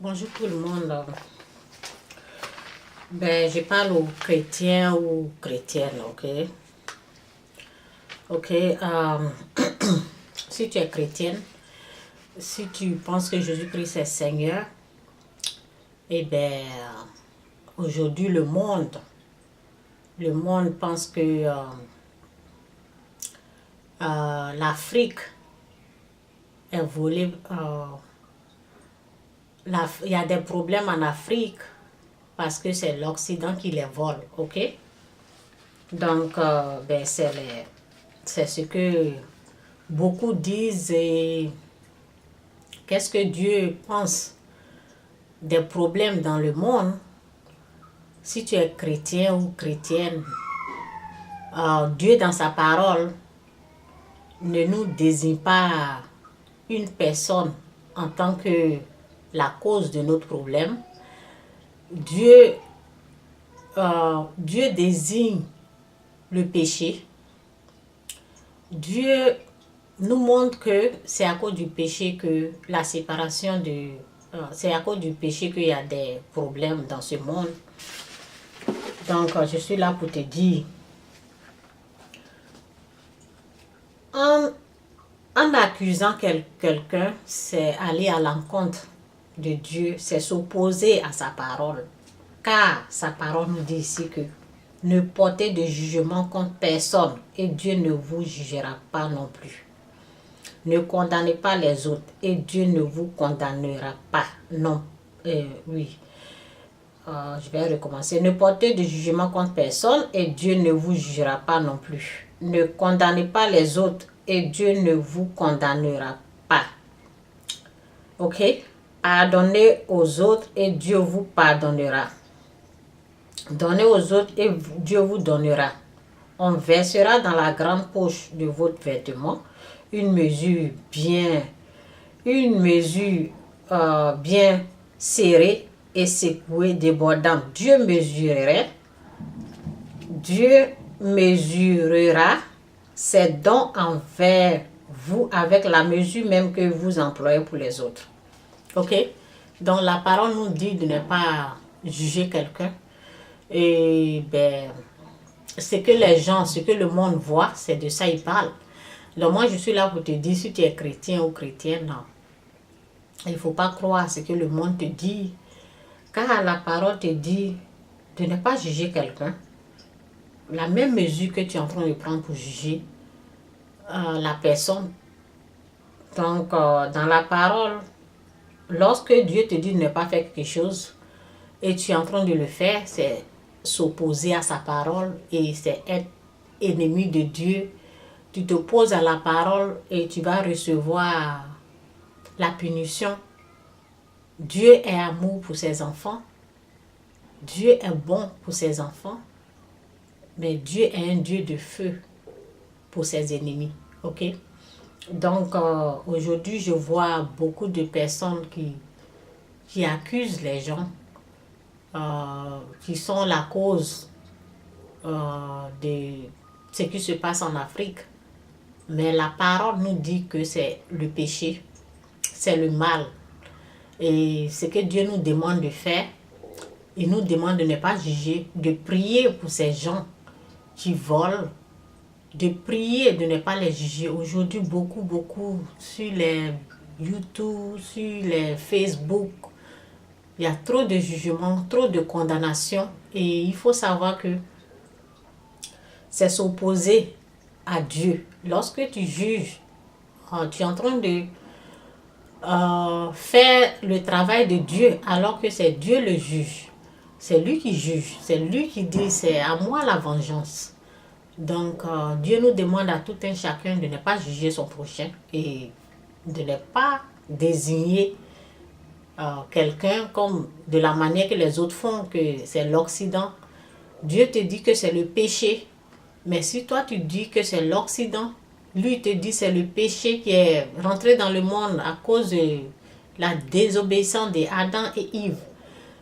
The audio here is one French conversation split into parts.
Bonjour tout le monde. Je parle aux chrétiens ou chrétiennes, ok? Ok, si tu es chrétienne, si tu penses que Jésus-Christ est Seigneur, eh bien, aujourd'hui le monde pense que l'Afrique est volée. Il y a des problèmes en Afrique parce que c'est l'Occident qui les vole, ok? Donc, c'est ce que beaucoup disent. Et qu'est-ce que Dieu pense des problèmes dans le monde? Si tu es chrétien ou chrétienne, Dieu dans sa parole ne nous désigne pas une personne en tant que la cause de notre problème. Dieu désigne le péché. Dieu nous montre que c'est à cause du péché que la séparation de... c'est à cause du péché qu'il y a des problèmes dans ce monde. Donc, je suis là pour te dire, en accusant quelqu'un, c'est aller à l'encontre de Dieu, c'est s'opposer à sa parole. Car sa parole nous dit ici que ne portez de jugement contre personne et Dieu ne vous jugera pas non plus. Ne condamnez pas les autres et Dieu ne vous condamnera pas. Non, je vais recommencer. Ne portez de jugement contre personne et Dieu ne vous jugera pas non plus. Ne condamnez pas les autres et Dieu ne vous condamnera pas. Ok? Pardonnez aux autres et Dieu vous pardonnera. Donnez aux autres et Dieu vous donnera. On versera dans la grande poche de votre vêtement une mesure bien serrée et secouée, débordante. Dieu mesurera ses dons envers vous avec la mesure même que vous employez pour les autres. Ok? Donc la parole nous dit de ne pas juger quelqu'un. Et ce que le monde voit, c'est de ça il parle. Donc moi je suis là pour te dire, si tu es chrétien ou chrétienne, non, il ne faut pas croire ce que le monde te dit, car la parole te dit de ne pas juger quelqu'un. La même mesure que tu es en train de prendre pour juger la personne. Donc dans la parole, lorsque Dieu te dit de ne pas faire quelque chose et tu es en train de le faire, c'est s'opposer à sa parole et c'est être ennemi de Dieu. Tu t'opposes à la parole et tu vas recevoir la punition. Dieu est amour pour ses enfants. Dieu est bon pour ses enfants. Mais Dieu est un Dieu de feu pour ses ennemis. Ok? Donc, aujourd'hui, je vois beaucoup de personnes qui accusent les gens, qui sont la cause de ce qui se passe en Afrique. Mais la parole nous dit que c'est le péché, c'est le mal. Et ce que Dieu nous demande de faire, il nous demande de ne pas juger, de prier pour ces gens qui volent, de prier, de ne pas les juger. Aujourd'hui, beaucoup sur les YouTube, sur les Facebook, il y a trop de jugements, trop de condamnations. Et il faut savoir que c'est s'opposer à Dieu. Lorsque tu juges, tu es en train de faire le travail de Dieu alors que c'est Dieu le juge. C'est lui qui juge, c'est lui qui dit c'est à moi la vengeance. Donc Dieu nous demande à tout un chacun de ne pas juger son prochain et de ne pas désigner quelqu'un comme de la manière que les autres font, que c'est l'Occident. Dieu te dit que c'est le péché. Mais si toi tu dis que c'est l'Occident, lui te dit c'est le péché qui est rentré dans le monde à cause de la désobéissance d'Adam et Ève.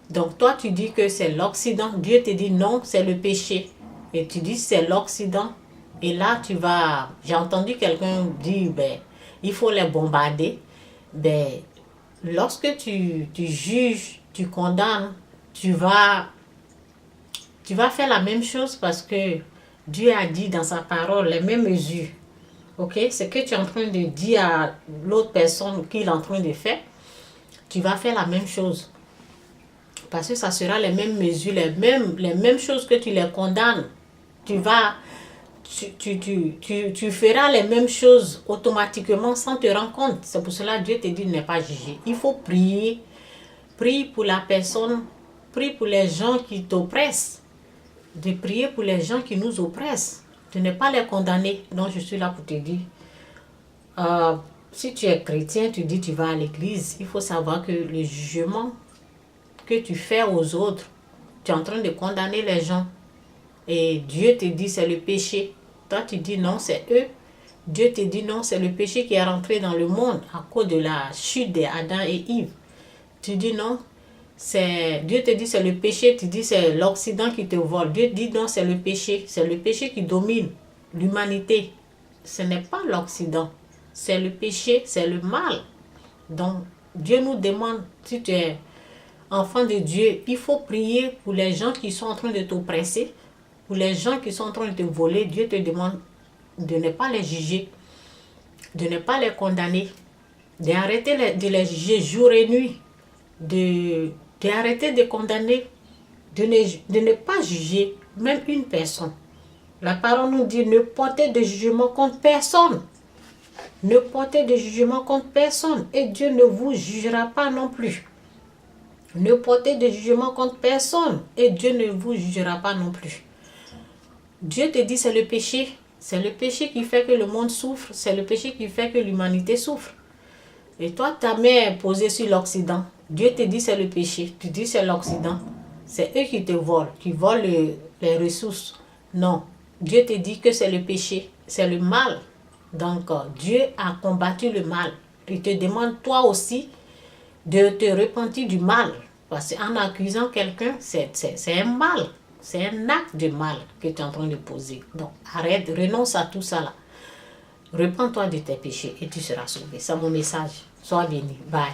Donc toi tu dis que c'est l'Occident, Dieu te dit non, c'est le péché. Et tu dis c'est l'Occident. Et là j'ai entendu quelqu'un dire il faut les bombarder. lorsque tu juges, tu condamnes, tu vas faire la même chose parce que Dieu a dit dans sa parole les mêmes mesures. Ok? Ce que tu es en train de dire à l'autre personne qu'il est en train de faire, tu vas faire la même chose. Parce que ça sera les mêmes mesures, les mêmes choses que tu les condamnes. Tu feras les mêmes choses automatiquement sans te rendre compte. C'est pour cela que Dieu te dit de ne pas juger. Il faut prier. Prie pour la personne. Prie pour les gens qui t'oppressent. De prier pour les gens qui nous oppressent. De ne pas les condamner. Donc je suis là pour te dire. Si tu es chrétien, tu dis tu vas à l'église. Il faut savoir que le jugement que tu fais aux autres, tu es en train de condamner les gens. Et Dieu te dit c'est le péché. Toi tu dis non, c'est eux. Dieu te dit non, c'est le péché qui est rentré dans le monde à cause de la chute d'Adam et Ève. Tu dis non, Dieu te dit c'est le péché. Tu dis c'est l'Occident qui te vole. Dieu dit non, c'est le péché. C'est le péché qui domine l'humanité. Ce n'est pas l'Occident. C'est le péché, c'est le mal. Donc Dieu nous demande, si tu es enfant de Dieu, il faut prier pour les gens qui sont en train de t'oppresser, pour les gens qui sont en train de te voler. Dieu te demande de ne pas les juger, de ne pas les condamner, d'arrêter de les juger jour et nuit, d'arrêter de condamner, de ne pas juger même une personne. La parole nous dit ne portez de jugement contre personne. Ne portez de jugement contre personne et Dieu ne vous jugera pas non plus. Ne portez de jugement contre personne et Dieu ne vous jugera pas non plus. Dieu te dit c'est le péché. C'est le péché qui fait que le monde souffre. C'est le péché qui fait que l'humanité souffre. Et toi, ta main est posée sur l'Occident. Dieu te dit c'est le péché. Tu dis c'est l'Occident. C'est eux qui te volent, qui volent les ressources. Non. Dieu te dit que c'est le péché. C'est le mal. Donc, Dieu a combattu le mal. Il te demande toi aussi de te repentir du mal. Parce qu'en accusant quelqu'un, c'est un mal. C'est un acte de mal que tu es en train de poser. Donc, arrête, renonce à tout ça là. Repends-toi de tes péchés et tu seras sauvé. C'est mon message. Sois béni. Bye.